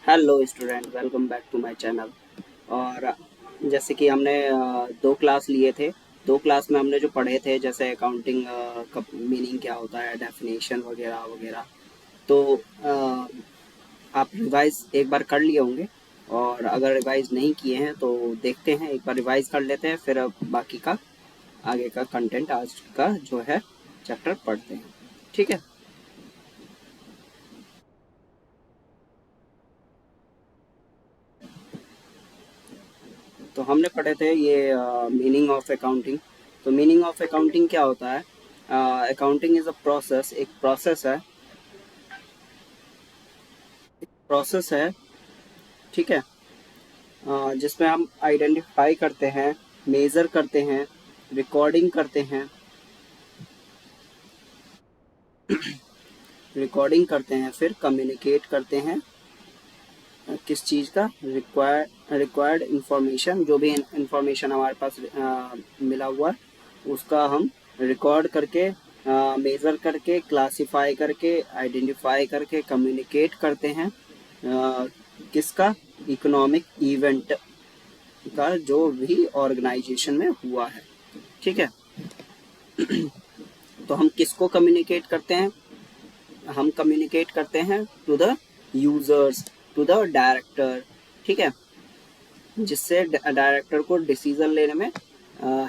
Hello student, welcome back to my channel. और जैसे कि हमने दो क्लास लिए थे। दो क्लास में हमने जो पढ़े थे, जैसे अकाउंटिंग का मीनिंग क्या होता है, डेफिनेशन वगैरह वगैरह। तो आप रिवाइज एक बार कर लिए होंगे, और अगर रिवाइज नहीं किए हैं तो देखते हैं, एक बार रिवाइज कर लेते हैं, फिर अब बाकी का आगे का कंटेंट आज का जो है चैप्टर पढ़ते हैं। ठीक है। तो हमने पढ़े थे ये मीनिंग ऑफ अकाउंटिंग। तो मीनिंग ऑफ अकाउंटिंग क्या होता है? अकाउंटिंग इज अ प्रोसेस, एक प्रोसेस है। ठीक है। जिसमें हम आइडेंटिफाई करते हैं, मेजर करते हैं, रिकॉर्डिंग करते हैं, फिर कम्युनिकेट करते हैं। किस चीज़ का? रिक्वायर्ड इंफॉर्मेशन, जो भी इंफॉर्मेशन हमारे पास मिला हुआ है उसका हम रिकॉर्ड करके, मेज़र करके, क्लासिफाई करके, आइडेंटिफाई करके कम्युनिकेट करते हैं। किसका? इकोनॉमिक इवेंट का, जो भी ऑर्गेनाइजेशन में हुआ है। ठीक है। तो हम किसको कम्युनिकेट करते हैं? हम कम्युनिकेट करते हैं to the users, to the director. ठीक है। जिससे डायरेक्टर को डिसीजन लेने में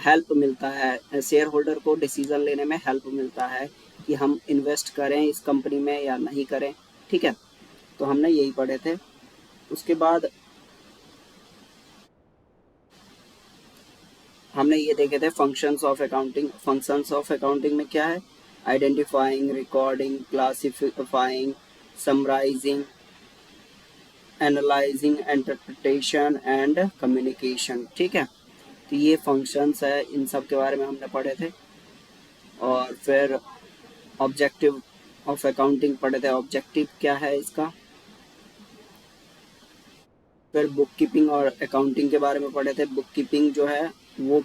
हेल्प मिलता है, शेयर होल्डर को डिसीजन लेने में हेल्प मिलता है कि हम इन्वेस्ट करें इस कंपनी में या नहीं करें। ठीक है। तो हमने यही पढ़े थे। उसके बाद हमने ये देखे थे functions of accounting. Functions of accounting में क्या है? Identifying, recording, classifying, summarising, analysing, interpretation and communication. ठीक है। तो ये फंक्शंस है, इन सब के बारे में हमने पढ़े थे। और फिर ऑब्जेक्टिव ऑफ अकाउंटिंग पढ़े थे। ऑब्जेक्टिव क्या है इसका? फिर बुक कीपिंग और अकाउंटिंग के बारे में पढ़े थे। बुक कीपिंग जो है वो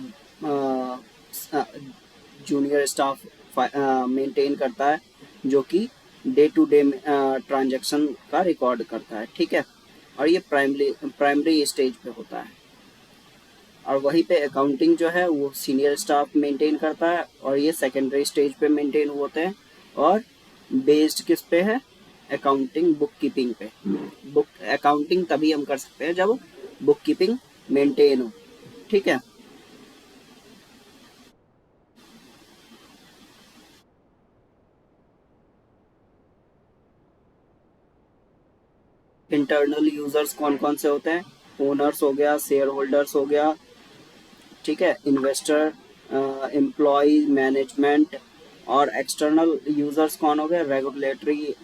जूनियर स्टाफ मेंटेन करता है, जो कि डे टू डे ट्रांजैक्शन का रिकॉर्ड करता है। ठीक है। और ये प्राइमरी स्टेज पे होता है। और वहीं पे अकाउंटिंग जो है वो सीनियर स्टाफ मेंटेन करता है, और ये सेकेंडरी स्टेज पे मेंटेन होते हैं। और बेस्ड किस पे है? अकाउंटिंग बुक कीपिंग पे। बुक अकाउंटिंग तभी हम कर सकते हैं जब बुक कीपिंग मेंटेन हो। ठीक है। इंटरनल यूजर्स कौन कौन से होते हैं? ओनर्स हो गया, शेयर होल्डर्स हो गया, ठीक है, इन्वेस्टर, एम्प्लॉय, मैनेजमेंट। और एक्सटर्नल यूजर्स कौन हो गए? Regulatory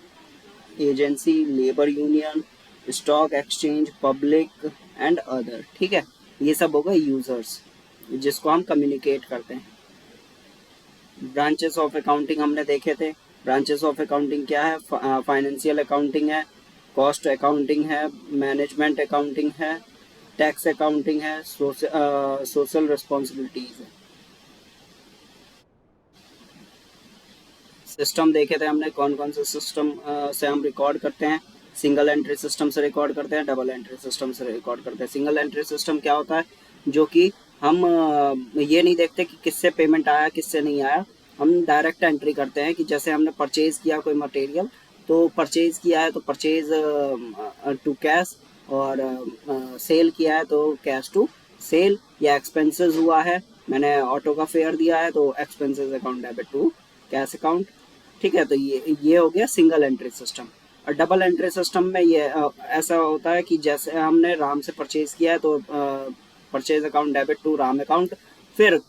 agency, labour union, stock exchange, public and other. ठीक है। ये सब हो गए यूजर्स, जिसको हम कम्युनिकेट करते हैं। ब्रांचेस ऑफ अकाउंटिंग हमने देखे थे। ब्रांचेस ऑफ अकाउंटिंग क्या है? फाइनेंशियल अकाउंटिंग है, कॉस्ट अकाउंटिंग है, मैनेजमेंट अकाउंटिंग है, टैक्स अकाउंटिंग है, सोशल रिस्पॉन्सिबिलिटीज है। सिस्टम देखे थे हमने, कौन कौन से सिस्टम से हम रिकॉर्ड करते हैं। सिंगल एंट्री सिस्टम से रिकॉर्ड करते हैं, डबल एंट्री सिस्टम से रिकॉर्ड करते हैं। सिंगल एंट्री सिस्टम क्या होता है? जो कि हम ये नहीं देखते कि किससे पेमेंट आया, किससे नहीं आया। हम डायरेक्ट एंट्री करते हैं कि जैसे हमने परचेज किया कोई मटेरियल, तो परचेज किया है तो परचेज टू कैश, और सेल किया है तो कैश टू सेल। या एक्सपेंसेस हुआ है, मैंने ऑटो का फेयर दिया है तो expenses account debit to cash account. ठीक है। तो ये हो गया सिंगल एंट्री सिस्टम। और डबल एंट्री सिस्टम में ये ऐसा होता है कि जैसे हमने राम से परचेज किया है तो purchase account debit to Ram account. फिर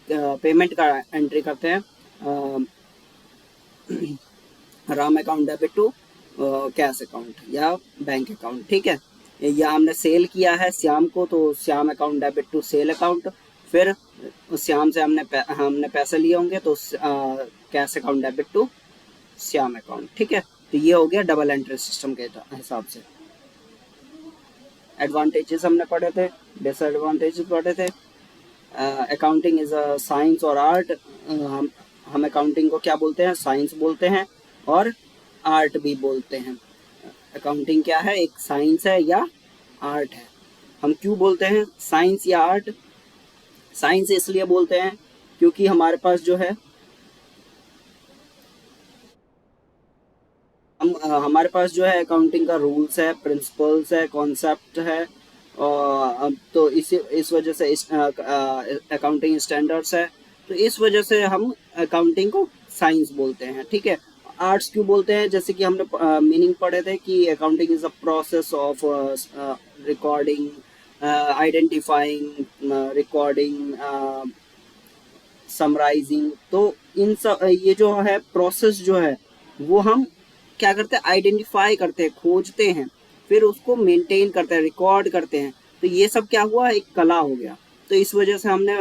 पेमेंट का एंट्री करते हैं, Ram account debit to cash account या बैंक अकाउंट। ठीक है। या हमने सेल किया है श्याम को, तो Shyam account debit to sell account. फिर श्याम से हमने पैसे लिए होंगे तो cash account debit to Shyam account. ठीक है। तो ये हो गया डबल एंट्री सिस्टम के हिसाब से। एडवांटेजेस हमने पढ़े थे, डिसएडवांटेजेस पढ़े थे। अकाउंटिंग इज अ साइंस और आर्ट। हम अकाउंटिंग को क्या बोलते हैं? साइंस बोलते हैं और आर्ट भी बोलते हैं। अकाउंटिंग क्या है, एक साइंस है या आर्ट है। हम क्यों बोलते हैं साइंस या आर्ट? साइंस इसलिए बोलते हैं क्योंकि हमारे पास जो है हमारे पास जो है अकाउंटिंग का रूल्स है, प्रिंसिपल्स है, कॉन्सेप्ट है, और तो इस वजह से इस अकाउंटिंग स्टैंडर्ड्स है, तो इस वजह से हम अकाउंटिंग को साइंस बोलते हैं, ठीक है। आर्ट्स क्यों बोलते हैं? जैसे कि हमने मीनिंग पढ़े थे कि accounting is a process of recording, identifying, recording, summarising. तो इन सब ये जो है प्रोसेस जो है वो हम क्या करते हैं, आइडेंटिफाई करते हैं, खोजते हैं, फिर उसको मेंटेन करते हैं, रिकॉर्ड करते हैं। तो ये सब क्या हुआ, एक कला हो गया। तो इस वजह से हमने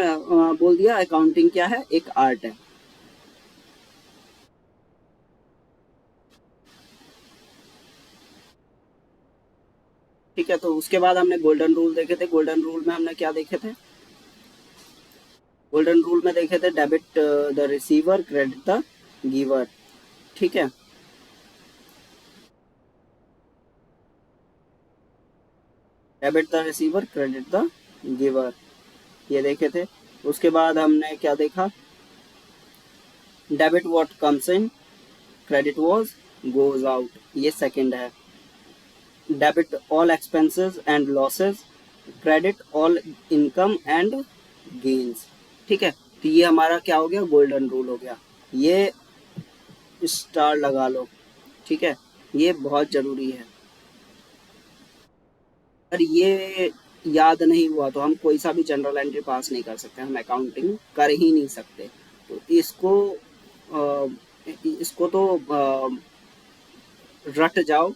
बोल दिया अकाउंटिंग क्या है, एक आर्ट है। ठीक है, तो उसके बाद हमने गोल्डन रूल देखे थे। गोल्डन रूल में हमने क्या देखे थे? गोल्डन रूल में देखे थे debit the receiver, credit the giver. ठीक है, debit the receiver, credit the giver, ये देखे थे। उसके बाद हमने क्या देखा? Debit what comes in, credit was goes out, ये सेकंड है। Debit all expenses and losses, credit all income and gains. ठीक है, तो ये हमारा क्या हो गया, गोल्डन रूल हो गया। ये स्टार लगा लो, ठीक है, ये बहुत जरूरी है। अगर ये याद नहीं हुआ तो हम कोई सा भी जनरल एंट्री पास नहीं कर सकते, हम अकाउंटिंग कर ही नहीं सकते। तो इसको तो रट जाओ,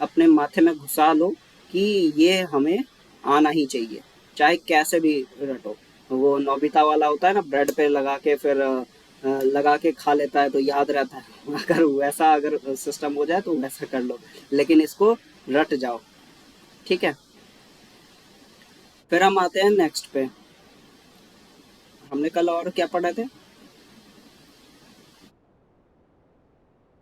अपने माथे में घुसा लो कि ये हमें आना ही चाहिए, चाहे कैसे भी रटो। वो नोबिता वाला होता है ना, ब्रेड पे लगा के फिर लगा के खा लेता है तो याद रहता है। अगर वैसा अगर सिस्टम हो जाए तो वैसा कर लो, लेकिन इसको रट जाओ। ठीक है, फिर हम आते हैं नेक्स्ट पे। हमने कल और क्या पढ़े थे?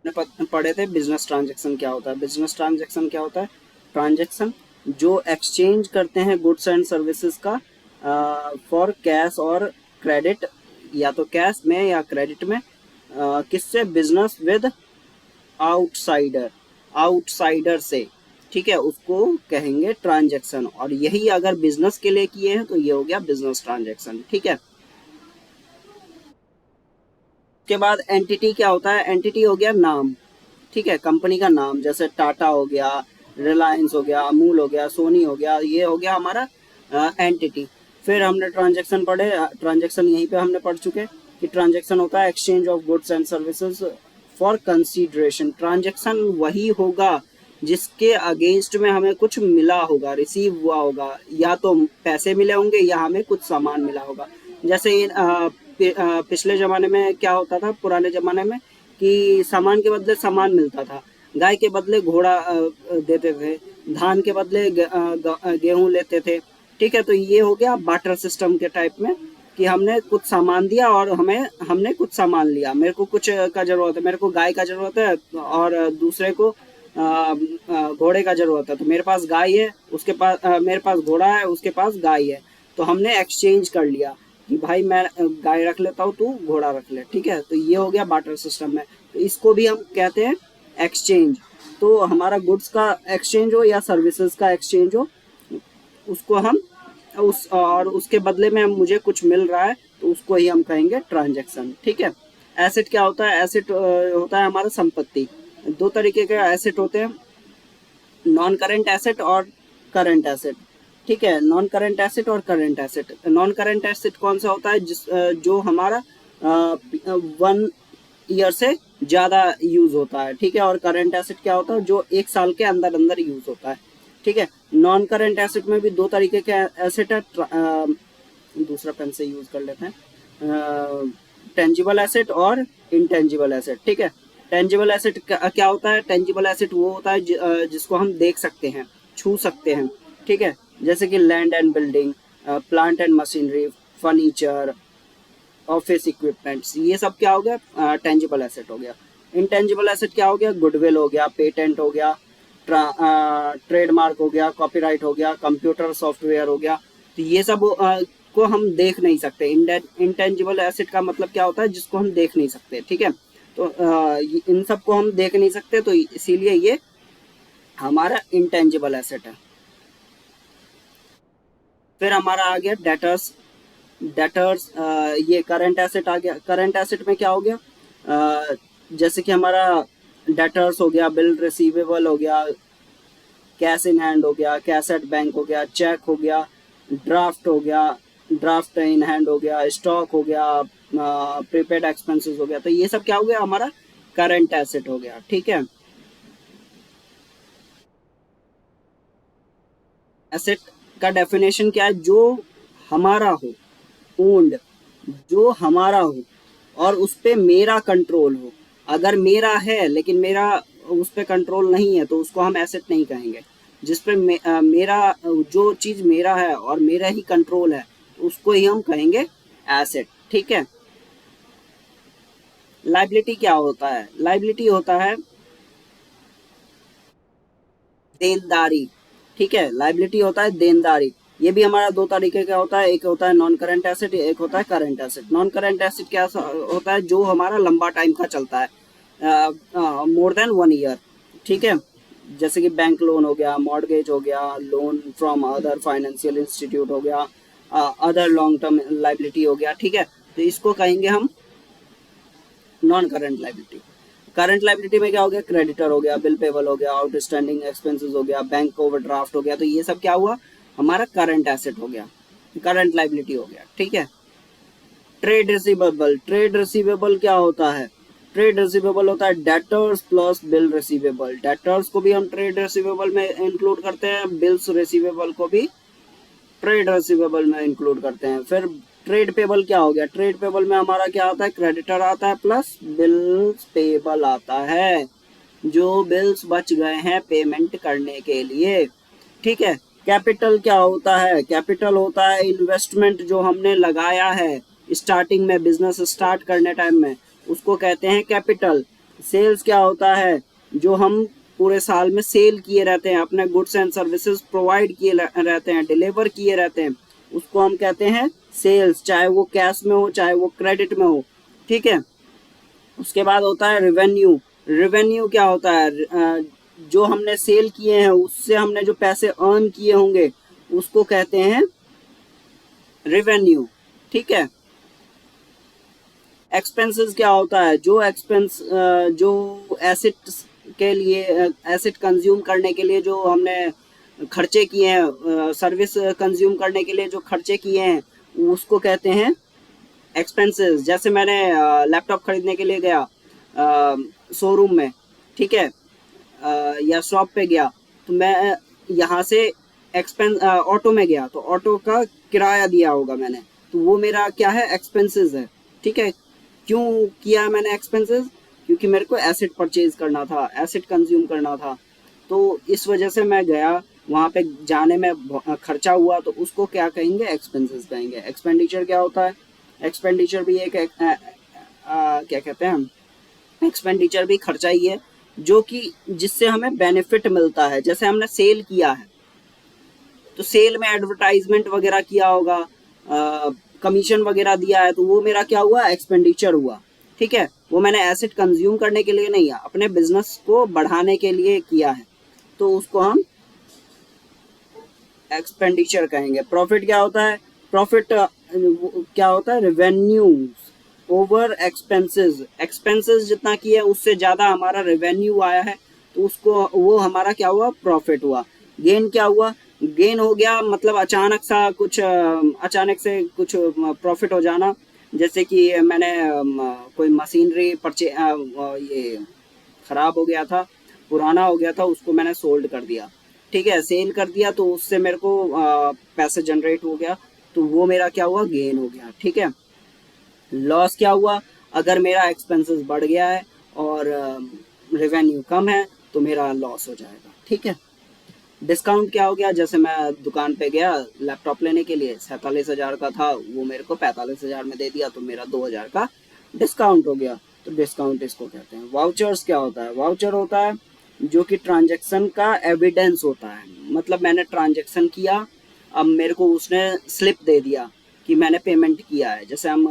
हमने पढ़े थे बिजनेस ट्रांजैक्शन क्या होता है। बिजनेस ट्रांजैक्शन क्या होता है? ट्रांजैक्शन जो एक्सचेंज करते हैं गुड्स एंड सर्विसेज का फॉर कैश और क्रेडिट, या तो कैश में या क्रेडिट में, किससे? बिजनेस विद आउटसाइडर, आउटसाइडर से। ठीक है, उसको कहेंगे ट्रांजैक्शन, और यही अगर बिजनेस के लिए किए हैं तो ये हो गया बिजनेस ट्रांजैक्शन। ठीक है, उसके बाद एंटिटी क्या होता है? एंटिटी हो गया नाम। ठीक है, कंपनी का नाम, जैसे टाटा हो गया, रिलायंस हो गया, अमूल हो गया, सोनी हो गया, ये हो गया हमारा एंटिटी। फिर हमने ट्रांजैक्शन पढ़े, ट्रांजैक्शन यहीं पे हमने पढ़ चुके कि ट्रांजैक्शन होता है exchange of goods and services for consideration. Transaction वही होगा जिसके अगेंस्ट में हमें कुछ मिला होगा, रिसीव हुआ होगा, या तो पैसे मिले होंगे या हमें कुछ सामान मिला होगा। जैसे पिछले ज़माने में क्या होता था, पुराने ज़माने में, कि सामान के बदले सामान मिलता था। गाय के बदले घोड़ा देते थे, धान के बदले गेहूँ लेते थे। ठीक है, तो ये हो गया बार्टर सिस्टम के टाइप में, कि हमने कुछ सामान दिया और हमने कुछ सामान लिया। मेरे को कुछ का ज़रूरत है, मेरे को गाय का ज़रूरत है, और दूसरे को घोड़े का ज़रूरत है। तो मेरे पास गाय है, उसके पास मेरे पास घोड़ा है, उसके पास गाय है। तो हमने एक्सचेंज कर लिया कि भाई मैं गाय रख लेता हूँ, तू घोड़ा रख ले। ठीक है, तो ये हो गया बार्टर सिस्टम में। तो इसको भी हम कहते हैं एक्सचेंज। तो हमारा गुड्स का एक्सचेंज हो या सर्विसेज का एक्सचेंज हो, उसको हम उस और उसके बदले में मुझे कुछ मिल रहा है, तो उसको ही हम कहेंगे ट्रांजैक्शन। ठीक है, एसेट क्या होता है? एसेट होता है हमारा संपत्ति। दो तरीके के एसेट होते हैं, नॉन करेंट एसेट और करंट एसेट। ठीक है, नॉन करेंट एसेट और current asset. Non current asset कौन सा होता है? जो हमारा 1 ईयर से ज़्यादा यूज़ होता है। ठीक है, और करंट एसेट क्या होता है? जो 1 साल के अंदर अंदर यूज़ होता है। ठीक है, नॉन करंट एसेट में भी दो तरीके के एसेट है। दूसरा पेन से यूज़ कर लेते हैं, टेंजिबल एसेट और इंटेंजिबल एसेट। ठीक है, टेंजिबल एसेट क्या होता है? टेंजिबल एसेट वो होता है जिसको हम देख सकते हैं, छू सकते हैं। ठीक है, जैसे कि land and building, plant and machinery, furniture, office equipments, ये सब क्या हो गया? टेंजिबल एसेट हो गया। इंटेंजिबल एसेट क्या हो गया? गुडविल हो गया, पेटेंट हो गया, ट्रेडमार्क हो गया, कॉपीराइट हो गया, कंप्यूटर सॉफ्टवेयर हो गया। तो ये सब को हम देख नहीं सकते। इंटेंजिबल एसेट का मतलब क्या होता है, जिसको हम देख नहीं सकते, ठीक है। तो इन सब को हम देख नहीं सकते, तो इसीलिए ये हमारा इंटेंजिबल एसेट है। फिर हमारा आ गया डेटर्स। डेटर्स ये करंट एसेट आ गया। करंट एसेट में क्या हो गया, जैसे कि हमारा डेटर्स हो गया, बिल रिसीवेबल हो गया, कैश इन हैंड हो गया, कैश एट बैंक हो गया, चेक हो गया, ड्राफ्ट हो गया, ड्राफ्ट इन हैंड हो गया, स्टॉक हो गया, प्रीपेड एक्सपेंसेस हो गया। तो ये सब क्या हो गया, हमारा करंट एसेट हो गया, ठीक है। एसेट का डेफिनेशन क्या है, जो हमारा हो, ओन्ड, जो हमारा हो और उस पे मेरा कंट्रोल हो। अगर मेरा है लेकिन मेरा उस पे कंट्रोल नहीं है, तो उसको हम एसेट नहीं कहेंगे। जिस पे मेरा, जो चीज मेरा है और मेरा ही कंट्रोल है, उसको ही हम कहेंगे एसेट, ठीक है। लाइबिलिटी क्या होता है, लाइबिलिटी होता है देनदारी, ठीक है। लाइबिलिटी होता है देनदारी। ये भी हमारा दो तरीके का होता है, एक होता है नॉन करंट एसेट, एक होता है current asset. Non current asset क्या होता है, जो हमारा लंबा टाइम का चलता है, मोर देन 1 ईयर, ठीक है। जैसे कि बैंक लोन हो गया, मॉर्गेज हो गया, loan from other financial institute हो गया, अदर लॉन्ग टर्म लाइबिलिटी हो गया, ठीक है। तो इसको कहेंगे हम non current liability. Current liability में क्या हो गया, क्रेडिटर हो गया, बिल पेबल हो गया, आउटस्टैंडिंग एक्सपेंसेस हो गया, बैंक ओवरड्राफ्ट हो गया। तो ये सब क्या हुआ, हमारा करंट एसेट हो गया, करंट लाइबिलिटी हो गया, ठीक है। Trade receivable. ट्रेड रिसीवेबल क्या होता है, ट्रेड रिसीवेबल होता है debtors plus bill receivable. Debtors को भी हम ट्रेड रिसीवेबल में इंक्लूड करते हैं, बिल्स रिसीवेबल को भी ट्रेड रिसीवेबल में इंक्लूड करते हैं। फिर ट्रेड पेबल क्या हो गया, ट्रेड पेबल में हमारा क्या आता है, क्रेडिटर आता है प्लस बिल्स पेबल आता है, जो बिल्स बच गए हैं पेमेंट करने के लिए, ठीक है। कैपिटल क्या होता है, कैपिटल होता है इन्वेस्टमेंट जो हमने लगाया है स्टार्टिंग में, बिजनेस स्टार्ट करने टाइम में, उसको कहते हैं कैपिटल। सेल्स क्या होता है, जो हम पूरे साल में सेल किए रहते हैं, अपने गुड्स एंड सर्विसेज प्रोवाइड किए रहते हैं, डिलीवर किए रहते हैं, उसको हम कहते हैं सेल्स, चाहे वो कैश में हो चाहे वो क्रेडिट में हो, ठीक है। उसके बाद होता है रेवेन्यू। रेवेन्यू क्या होता है, जो हमने सेल किए हैं उससे हमने जो पैसे अर्न किए होंगे उसको कहते हैं रेवेन्यू, ठीक है। एक्सपेंसेस क्या होता है, जो एक्सपेंस, जो एसेट के लिए, एसेट कंज्यूम करने के लिए जो हमने खर्चे किए हैं, सर्विस कंज्यूम करने के लिए जो खर्चे किए हैं, उसको कहते हैं एक्सपेंसेस। जैसे मैंने लैपटॉप खरीदने के लिए गया शोरूम में, ठीक है, या शॉप पे गया, तो मैं यहाँ से एक्सपेंस, ऑटो में गया तो ऑटो का किराया दिया होगा मैंने, तो वो मेरा क्या है, एक्सपेंसेस है, ठीक है। क्यों किया मैंने एक्सपेंसेस, क्योंकि मेरे को एसेट परचेज करना था, एसेट कंज्यूम करना था, तो इस वजह से मैं गया, वहाँ पे जाने में खर्चा हुआ, तो उसको क्या कहेंगे, एक्सपेंसेस कहेंगे। एक्सपेंडिचर क्या होता है, एक्सपेंडिचर भी एक क्या कहते हैं, एक्सपेंडिचर भी खर्चा ही है, जो कि जिससे हमें बेनिफिट मिलता है। जैसे हमने सेल किया है, तो सेल में एडवर्टाइजमेंट वगैरह किया होगा, कमीशन वगैरह दिया है, तो वो मेरा क्या हुआ, एक्सपेंडिचर हुआ, ठीक है। वो मैंने एसेट कंज्यूम करने के लिए नहीं है, अपने बिजनेस को बढ़ाने के लिए किया है, तो उसको हम एक्सपेंडिचर कहेंगे। प्रॉफिट क्या होता है, प्रॉफिट क्या होता है, रेवेन्यू ओवर एक्सपेंसेस। एक्सपेंसेस जितना किया उससे ज़्यादा हमारा रेवेन्यू आया है, तो उसको, वो हमारा क्या हुआ, प्रॉफिट हुआ। गेन क्या हुआ, गेन हो गया मतलब अचानक सा कुछ, अचानक से कुछ प्रॉफिट हो जाना। जैसे कि मैंने कोई मशीनरी ये खराब हो गया था, पुराना हो गया था, उसको मैंने सोल्ड कर दिया, ठीक है, सेल कर दिया, तो उससे मेरे को पैसे जनरेट हो गया, तो वो मेरा क्या हुआ, गेन हो गया, ठीक है। लॉस क्या हुआ, अगर मेरा एक्सपेंसेस बढ़ गया है और रेवेन्यू कम है, तो मेरा लॉस हो जाएगा, ठीक है। डिस्काउंट क्या हो गया, जैसे मैं दुकान पे गया लैपटॉप लेने के लिए, 47,000 का था, वो मेरे को 45,000 में दे दिया, तो मेरा 2,000 का डिस्काउंट हो गया, तो डिस्काउंट इसको कहते हैं। वाउचर्स क्या होता है, वाउचर होता है जो कि ट्रांजैक्शन का एविडेंस होता है। मतलब मैंने ट्रांजैक्शन किया, अब मेरे को उसने स्लिप दे दिया कि मैंने पेमेंट किया है। जैसे हम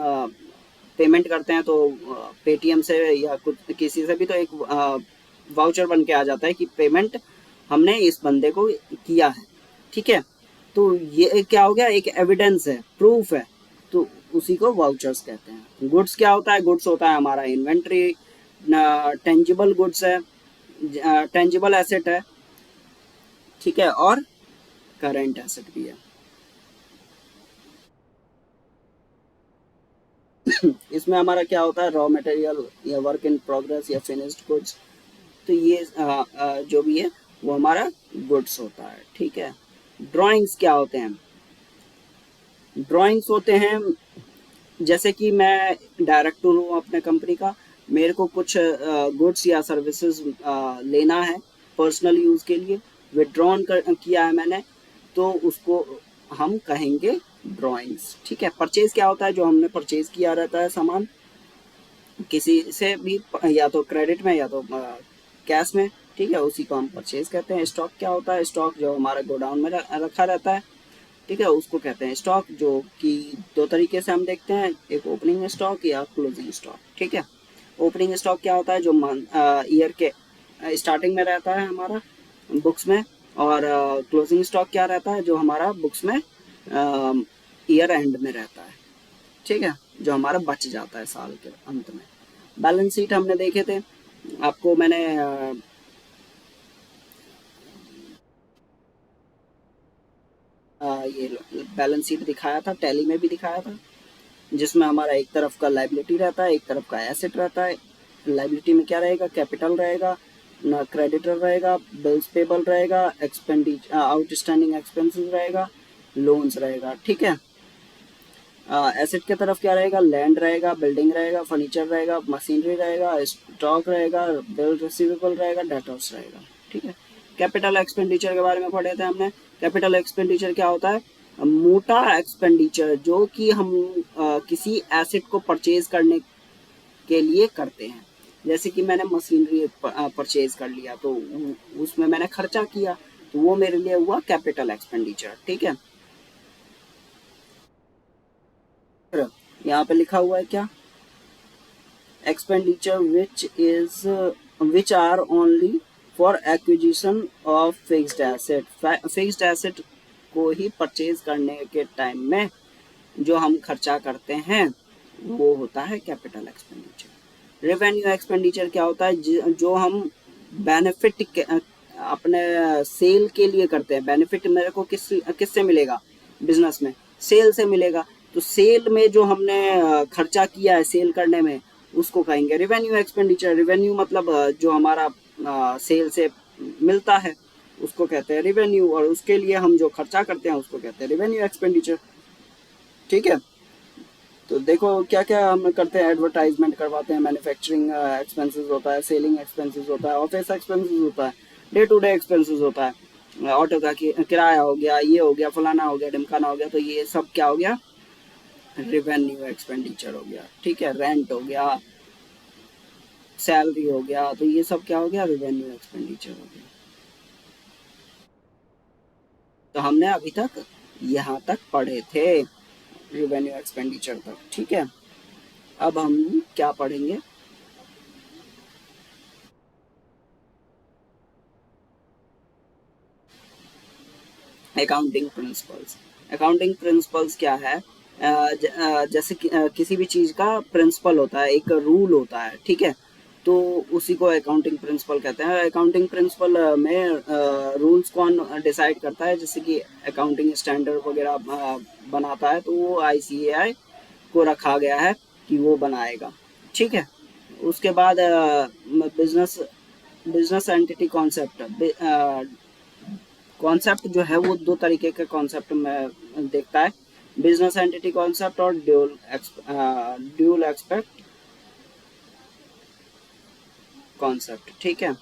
पेमेंट करते हैं तो पेटीएम से या कुछ किसी से भी, तो एक वाउचर बन के आ जाता है कि पेमेंट हमने इस बंदे को किया है। ठीक है, तो ये क्या हो गया, एक एविडेंस है, प्रूफ है, तो उसी को वाउचर्स कहते हैं। गुड्स क्या होता है, गुड्स होता है हमारा इन्वेंट्री, टेंजिबल गुड्स है, टेंजिबल एसेट है, ठीक है, और करेंट एसेट भी है। इसमें हमारा क्या होता है, रॉ मटेरियल या वर्क इन प्रोग्रेस या फिनिश्ड गुड्स, तो ये जो भी है वो हमारा गुड्स होता है। ठीक है, ड्राइंग्स क्या होते हैं, ड्राइंग्स होते हैं जैसे कि मैं डायरेक्टर हूँ अपने कंपनी का, मेरे को कुछ गुड्स या सर्विसेज लेना है पर्सनल यूज़ के लिए, विड्रॉन किया है मैंने, तो उसको हम कहेंगे ड्राइंग्स। ठीक है, परचेज क्या होता है, जो हमने परचेज किया रहता है सामान किसी से भी, या तो क्रेडिट में या तो कैश में, ठीक है, उसी को हम परचेज कहते हैं। स्टॉक क्या होता है, स्टॉक जो हमारा गोडाउन में रखा रहता है, ठीक है, उसको कहते हैं स्टॉक, जो कि दो तरीके से हम देखते हैं, एक ओपनिंग स्टॉक या क्लोजिंग स्टॉक। ठीक है, ओपनिंग स्टॉक क्या होता है, जो ईयर के स्टार्टिंग में रहता है हमारा बुक्स में, और क्लोजिंग स्टॉक क्या रहता है, जो हमारा बुक्स में ईयर एंड में रहता है। ठीक है, जो हमारा बच जाता है साल के अंत में। बैलेंस शीट हमने देखे थे, आपको मैंने ये बैलेंस शीट दिखाया था, टैली में भी दिखाया था, जिसमें हमारा एक तरफ का लाइबिलिटी रहता है, एक तरफ का एसेट रहता है। लाइबिलिटी में क्या रहेगा, कैपिटल रहेगा, ना क्रेडिटर रहेगा, बिल्स पेबल रहेगा, एक्सपेंडिचर आउटस्टैंडिंग एक्सपेंसेस रहेगा, लोन्स रहेगा। ठीक है, एसेट के तरफ क्या रहेगा, लैंड रहेगा, बिल्डिंग रहेगा, फर्नीचर रहेगा, मशीनरी रहेगा, स्टॉक रहेगा, बिल रिसीवेबल रहेगा, डेटर्स रहेगा। ठीक है, कैपिटल एक्सपेंडिचर के बारे में पढ़े थे हमने। कैपिटल एक्सपेंडिचर क्या होता है, मोटा एक्सपेंडिचर जो कि हम किसी एसेट को परचेज करने के लिए करते हैं। जैसे कि मैंने मशीनरी परचेज कर लिया, तो उसमें मैंने खर्चा किया, तो वो मेरे लिए हुआ कैपिटल एक्सपेंडिचर। ठीक है, यहाँ पे लिखा हुआ है क्या, expenditure which are only for acquisition of fixed asset। Fixed asset को ही परचेज करने के टाइम में जो हम खर्चा करते हैं वो होता है कैपिटल एक्सपेंडिचर। रेवेन्यू एक्सपेंडिचर क्या होता है, जो हम बेनिफिट अपने सेल के लिए करते हैं। बेनिफिट मेरे को किससे मिलेगा, बिजनेस में सेल से मिलेगा, तो सेल में जो हमने खर्चा किया है सेल करने में, उसको कहेंगे रेवेन्यू एक्सपेंडिचर। रेवेन्यू मतलब जो हमारा सेल से मिलता है उसको कहते हैं रेवेन्यू, और उसके लिए हम जो खर्चा करते हैं उसको कहते हैं रेवेन्यू एक्सपेंडिचर। ठीक है, तो देखो क्या क्या हम करते हैं, एडवर्टाइजमेंट करवाते हैं, मैन्युफैक्चरिंग एक्सपेंसेस होता है, सेलिंग एक्सपेंसेस होता है, ऑफिस एक्सपेंसेस होता है, डे टू डे एक्सपेंसेस होता है, ऑटो का किराया हो गया, ये हो गया, फलाना हो गया, ढिमकाना हो गया, तो ये सब क्या हो गया, रेवेन्यू एक्सपेंडिचर हो गया। ठीक है, रेंट हो गया, सैलरी हो गया, तो ये सब क्या हो गया, रेवेन्यू एक्सपेंडिचर हो गया। तो हमने अभी तक यहाँ तक पढ़े थे, रेवेन्यू एक्सपेंडिचर तक। ठीक है, अब हम क्या पढ़ेंगे, अकाउंटिंग प्रिंसिपल्स। अकाउंटिंग प्रिंसिपल्स क्या है, जैसे किसी भी चीज़ का प्रिंसिपल होता है, एक रूल होता है। ठीक है, तो उसी को अकाउंटिंग प्रिंसिपल कहते हैं। अकाउंटिंग प्रिंसिपल में रूल्स कौन डिसाइड करता है, जैसे कि अकाउंटिंग स्टैंडर्ड वगैरह बनाता है, तो वो आईसीएआई को रखा गया है कि वो बनाएगा। ठीक है, उसके बाद business business entity concept. Concept जो है वो दो तरीके के कॉन्सेप्ट में देखता है, बिजनेस एंटिटी कॉन्सेप्ट और ड्यूल एक्सपेक्ट कॉन्सेप्ट। ठीक है,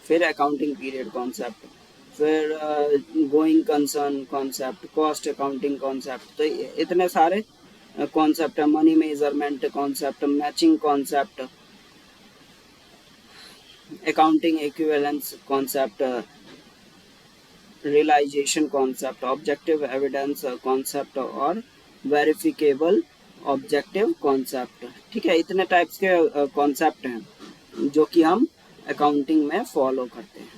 फिर अकाउंटिंग पीरियड कॉन्सेप्ट, फिर going concern concept, cost accounting concept, तो इतने सारे कॉन्सेप्ट है। Money measurement concept, matching concept, accounting equivalence concept, realisation concept, objective evidence concept और वेरिफिकेबल ऑब्जेक्टिव कॉन्सेप्ट। ठीक है, इतने टाइप्स के कॉन्सेप्ट हैं जो कि हम अकाउंटिंग में फॉलो करते हैं।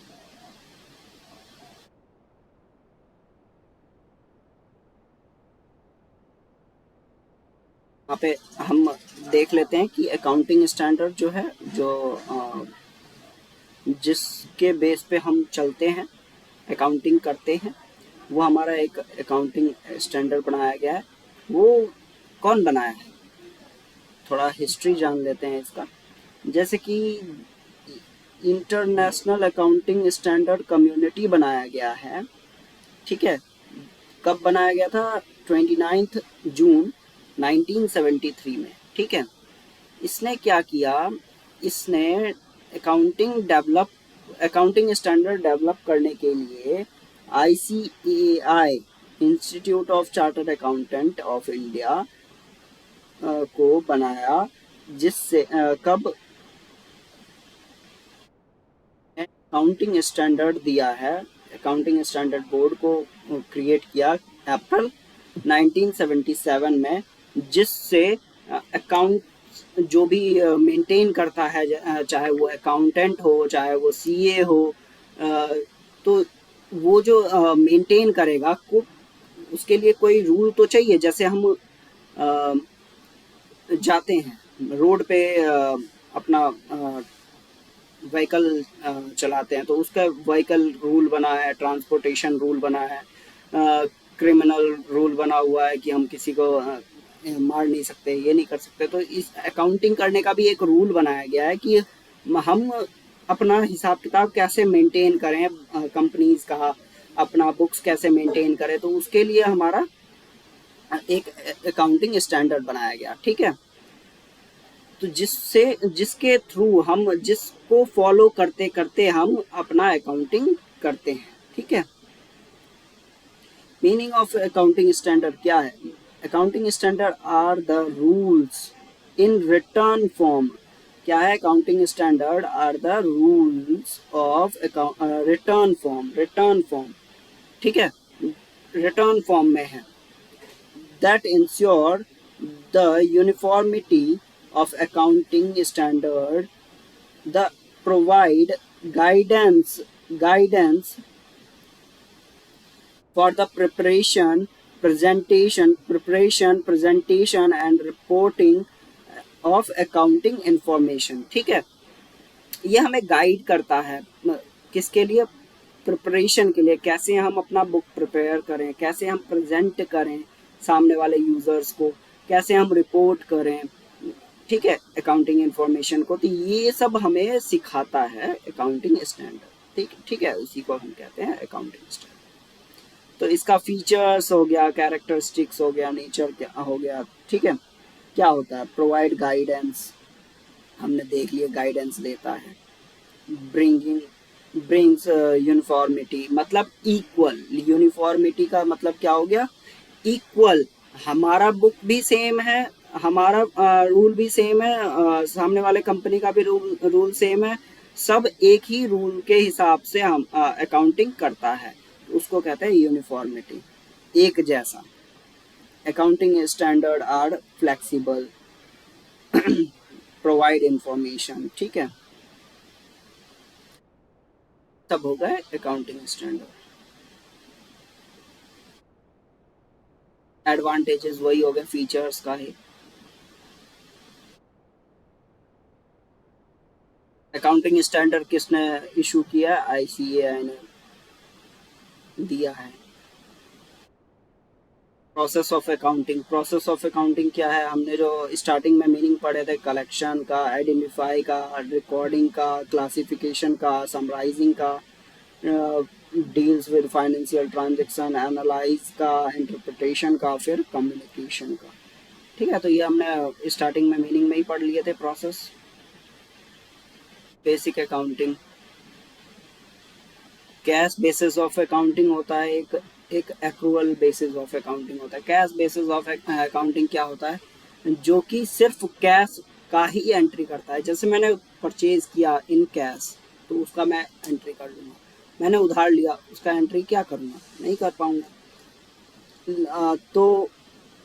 यहाँ पे हम देख लेते हैं कि अकाउंटिंग स्टैंडर्ड जो है, जो जिसके बेस पे हम चलते हैं, अकाउंटिंग करते हैं, वो हमारा एक अकाउंटिंग स्टैंडर्ड बनाया गया है। वो कौन बनाया है, थोड़ा हिस्ट्री जान लेते हैं इसका। जैसे कि इंटरनेशनल अकाउंटिंग स्टैंडर्ड कम्युनिटी बनाया गया है। ठीक है, कब बनाया गया था? 29 जून 1973 में। ठीक है, इसने क्या किया, इसने अकाउंटिंग स्टैंडर्ड डेवलप करने के लिए ICAI, institute of chartered accountant of India को बनाया, जिससे कब अकाउंटिंग स्टैंडर्ड दिया है, अकाउंटिंग स्टैंडर्ड बोर्ड को क्रिएट किया अप्रैल 1977 में, जिससे अकाउंट जो भी मेंटेन करता है, चाहे वो अकाउंटेंट हो, चाहे वो CA हो, तो वो जो मेंटेन करेगा को, उसके लिए कोई रूल तो चाहिए। जैसे हम जाते हैं रोड पे, अपना व्हीकल चलाते हैं, तो उसका व्हीकल रूल बना है, ट्रांसपोर्टेशन रूल बना है, क्रिमिनल रूल बना हुआ है कि हम किसी को मार नहीं सकते, ये नहीं कर सकते। तो इस अकाउंटिंग करने का भी एक रूल बनाया गया है कि हम अपना हिसाब किताब कैसे मेंटेन करें, कंपनीज का अपना बुक्स कैसे मेंटेन करें, तो उसके लिए हमारा एक अकाउंटिंग स्टैंडर्ड बनाया गया। ठीक है, तो जिसके थ्रू हम, जिसको फॉलो करते करते हम अपना अकाउंटिंग करते हैं। ठीक है, मीनिंग ऑफ अकाउंटिंग स्टैंडर्ड क्या है? Accounting standard are the rules in return form. क्या है? Accounting standard are the rules of return form, return form. ठीक है, रिटर्न फॉर्म में है, that ensure the uniformity of accounting standard, the provide guidance for the presentation and reporting of accounting information। ठीक है, ये हमें गाइड करता है किसके लिए? प्रिपरेशन के लिए, कैसे हम अपना बुक प्रिपेयर करें, कैसे हम प्रेजेंट करें सामने वाले यूजर्स को, कैसे हम रिपोर्ट करें। ठीक है, अकाउंटिंग इंफॉर्मेशन को, तो ये सब हमें सिखाता है अकाउंटिंग स्टैंडर्ड। ठीक ठीक है, उसी को हम कहते हैं अकाउंटिंग स्टैंडर्ड। तो इसका फीचर्स हो गया, कैरेक्टरिस्टिक्स हो गया, नेचर क्या हो गया। ठीक है, क्या होता है? प्रोवाइड गाइडेंस, हमने देख लिया, गाइडेंस देता है। ब्रिंगिंग ब्रिंग्स यूनिफॉर्मिटी, मतलब इक्वल। यूनिफॉर्मिटी का मतलब क्या हो गया? इक्वल। हमारा बुक भी सेम है, हमारा रूल भी सेम है, सामने वाले कंपनी का भी रूल सेम है, सब एक ही रूल के हिसाब से हम अकाउंटिंग करता है, उसको कहते हैं यूनिफॉर्मिटी, एक जैसा। Accounting standard are flexible, provide information. ठीक है, सब हो गए अकाउंटिंग स्टैंडर्ड। एडवांटेजेस वही हो गए फीचर्स का ही। अकाउंटिंग स्टैंडर्ड किसने इशू किया? ICAI ने दिया है। Process of accounting, process of accounting क्या है? हमने जो स्टार्टिंग में मीनिंग पढ़े थे, कलेक्शन का, आइडेंटिफाई का, रिकॉर्डिंग का, क्लासिफिकेशन का, समराइजिंग का, deals with financial transaction, analyse का, इंटरप्रिटेशन का, फिर कम्युनिकेशन का। ठीक है, तो ये हमने स्टार्टिंग में मीनिंग में ही पढ़ लिए थे। Process, basic accounting, cash basis of accounting होता है, एक एक्रूअल बेसिस ऑफ अकाउंटिंग होता है। कैश बेसिस ऑफ अकाउंटिंग क्या होता है? जो कि सिर्फ कैश का ही एंट्री करता है। जैसे मैंने परचेज किया इन कैश, तो उसका मैं एंट्री कर लूँगा। मैंने उधार लिया, उसका एंट्री क्या करूँगा, नहीं कर पाऊँगा। तो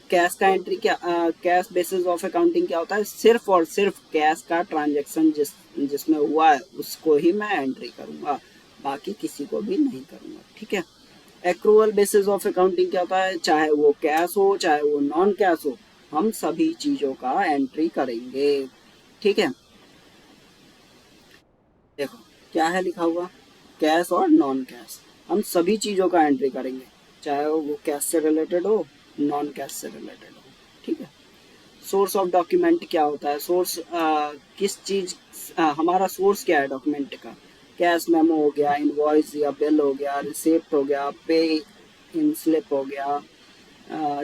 कैश का एंट्री क्या, कैश बेसिस ऑफ अकाउंटिंग क्या होता है, सिर्फ और सिर्फ कैश का ट्रांजैक्शन जिसमें हुआ है उसको ही मैं एंट्री करूँगा, बाकी किसी को भी नहीं करूँगा। ठीक है। एक्रूअल बेसिस ऑफ अकाउंटिंग क्या होता है, चाहे वो कैश हो चाहे वो नॉन कैश हो, हम सभी चीज़ों का एंट्री करेंगे। ठीक है। देखो क्या है लिखा हुआ, कैश और नॉन कैश, हम सभी चीज़ों का एंट्री करेंगे, चाहे वो कैश से रिलेटेड हो नॉन कैश से रिलेटेड हो। ठीक है। सोर्स ऑफ डॉक्यूमेंट क्या होता है, सोर्स किस चीज़, हमारा सोर्स क्या है डॉक्यूमेंट का, कैश मेमो हो गया, इनवॉइस या बिल हो गया, रिसिप्ट हो गया, पे इन स्लिप हो गया,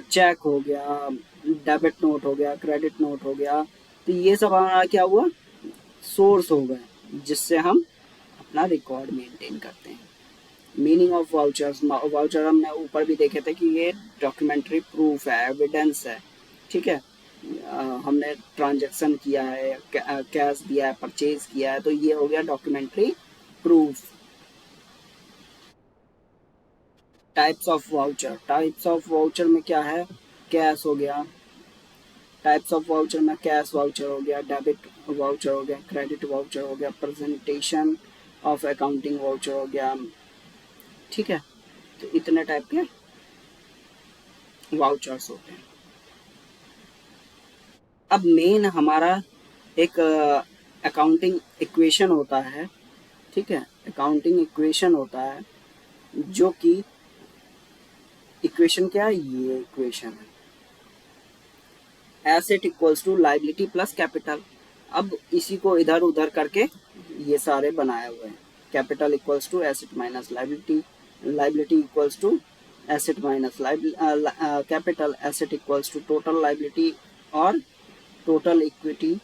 चेक हो गया, डेबिट नोट हो गया, क्रेडिट नोट हो गया। तो ये सब हमारा क्या हुआ, सोर्स हो गए जिससे हम अपना रिकॉर्ड मेंटेन करते हैं। मीनिंग ऑफ वाउचर्स, वाउचर हमने ऊपर भी देखे थे कि ये डॉक्यूमेंट्री प्रूफ है, एविडेंस है। ठीक है। हमने ट्रांजैक्शन किया है, कैश दिया है, परचेज किया है, तो ये हो गया documentary proof. Types of voucher, types of voucher में क्या है, कैश हो गया, टाइप्स ऑफ वाउचर में कैश वाउचर हो गया, डेबिट वाउचर हो गया, क्रेडिट वाउचर हो गया, प्रेजेंटेशन ऑफ अकाउंटिंग वाउचर हो गया। ठीक है। तो इतने टाइप के वाउचर्स होते हैं। अब मेन हमारा एक अकाउंटिंग इक्वेशन होता है। ठीक है। अकाउंटिंग इक्वेशन होता है जो कि इक्वेशन क्या है, ये इक्वेशन है, asset equals to liability plus capital. अब इसी को इधर उधर करके ये सारे बनाए हुए हैं। Capital equals to asset minus liability, liability equals to asset minus capital, asset equals to total liability और टोटल इक्विटी।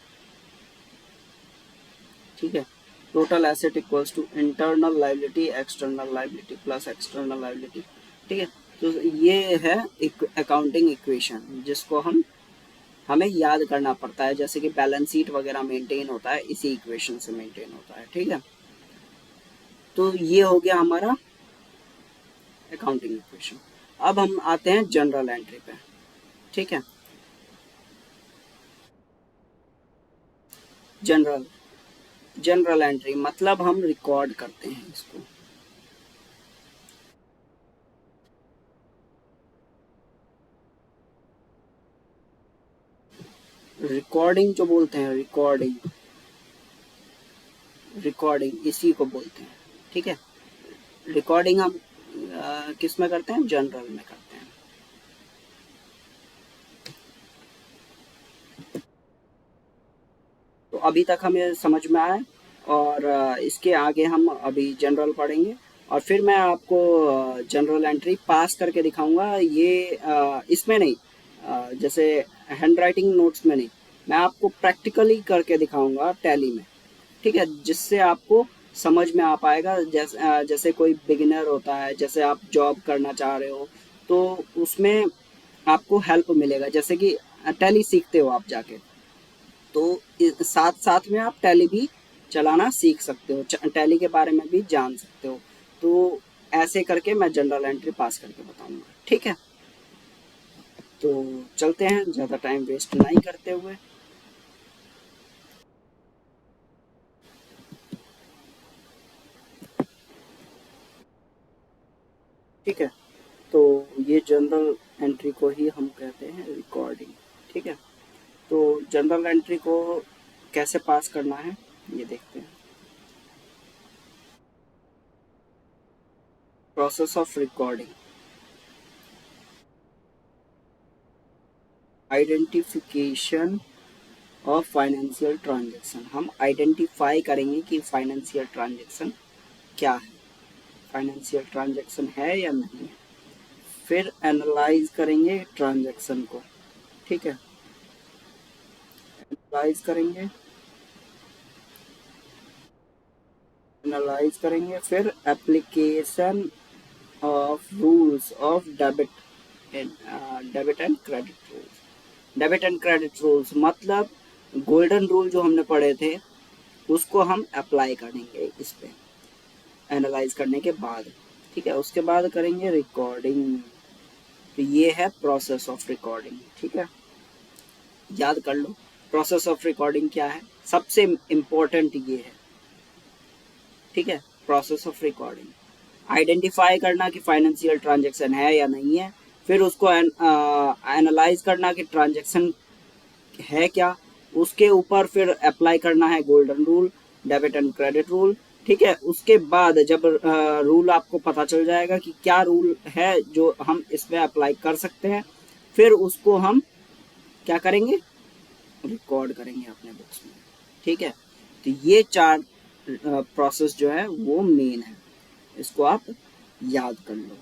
ठीक है। Total asset equals to internal liability external liability plus external liability. ठीक है। तो ये है अकाउंटिंग इक्वेशन जिसको हमें याद करना पड़ता है, जैसे कि बैलेंस शीट वगैरह मेंटेन होता है इसी इक्वेशन से मेंटेन होता है। ठीक है। तो ये हो गया हमारा अकाउंटिंग इक्वेशन। अब हम आते हैं जनरल एंट्री पे। ठीक है। जनरल, जनरल एंट्री मतलब हम रिकॉर्ड करते हैं इसको। रिकॉर्डिंग जो बोलते हैं, रिकॉर्डिंग, रिकॉर्डिंग इसी को बोलते हैं। ठीक है। रिकॉर्डिंग हम किस में करते हैं, जनरल में करते हैं। तो अभी तक हमें समझ में आया, और इसके आगे हम अभी जनरल पढ़ेंगे, और फिर मैं आपको जनरल एंट्री पास करके दिखाऊंगा। ये इसमें नहीं, जैसे हैंड राइटिंग नोट्स में नहीं, मैं आपको प्रैक्टिकली करके दिखाऊंगा टैली में। ठीक है। जिससे आपको समझ में आ पाएगा, जैसे कोई बिगिनर होता है, जैसे आप जॉब करना चाह रहे हो तो उसमें आपको हेल्प मिलेगा। जैसे कि टैली सीखते हो आप जाके, तो साथ साथ में आप टैली भी चलाना सीख सकते हो, टैली के बारे में भी जान सकते हो। तो ऐसे करके मैं जनरल एंट्री पास करके बताऊंगा। ठीक है। तो चलते हैं, ज़्यादा टाइम वेस्ट नहीं करते हुए। ठीक है। तो ये जनरल एंट्री को ही हम कहते हैं रिकॉर्डिंग। ठीक है। तो जनरल एंट्री को कैसे पास करना है ये देखते हैं। Process of recording, identification of financial transaction. हम आइडेंटिफाई करेंगे कि फाइनेंशियल ट्रांजैक्शन क्या है, फाइनेंशियल ट्रांजैक्शन है या नहीं है। फिर एनालाइज करेंगे ट्रांजैक्शन को। ठीक है। एनालाइज करेंगे, एनालाइज करेंगे, फिर application of rules of debit and credit rules. Debit and credit rules मतलब गोल्डन रूल जो हमने पढ़े थे, उसको हम अप्लाई करेंगे इस पे एनालाइज करने के बाद, ठीक है। उसके बाद करेंगे रिकॉर्डिंग। तो ये है प्रोसेस ऑफ रिकॉर्डिंग, ठीक है, याद कर लो। प्रोसेस ऑफ रिकॉर्डिंग क्या है, सबसे इम्पोर्टेंट ये है, ठीक है। प्रोसेस ऑफ रिकॉर्डिंग आइडेंटिफाई करना कि फाइनेंशियल ट्रांजैक्शन है या नहीं है, फिर उसको एनालाइज करना कि ट्रांजैक्शन है क्या, उसके ऊपर फिर अप्लाई करना है golden rule, debit and credit rule, ठीक है। उसके बाद जब रूल आपको पता चल जाएगा कि क्या रूल है जो हम इसमें अप्लाई कर सकते हैं, फिर उसको हम क्या करेंगे, रिकॉर्ड करेंगे अपने बुक्स में, ठीक है। तो ये 4 प्रोसेस जो है वो मेन है, इसको आप याद कर लो।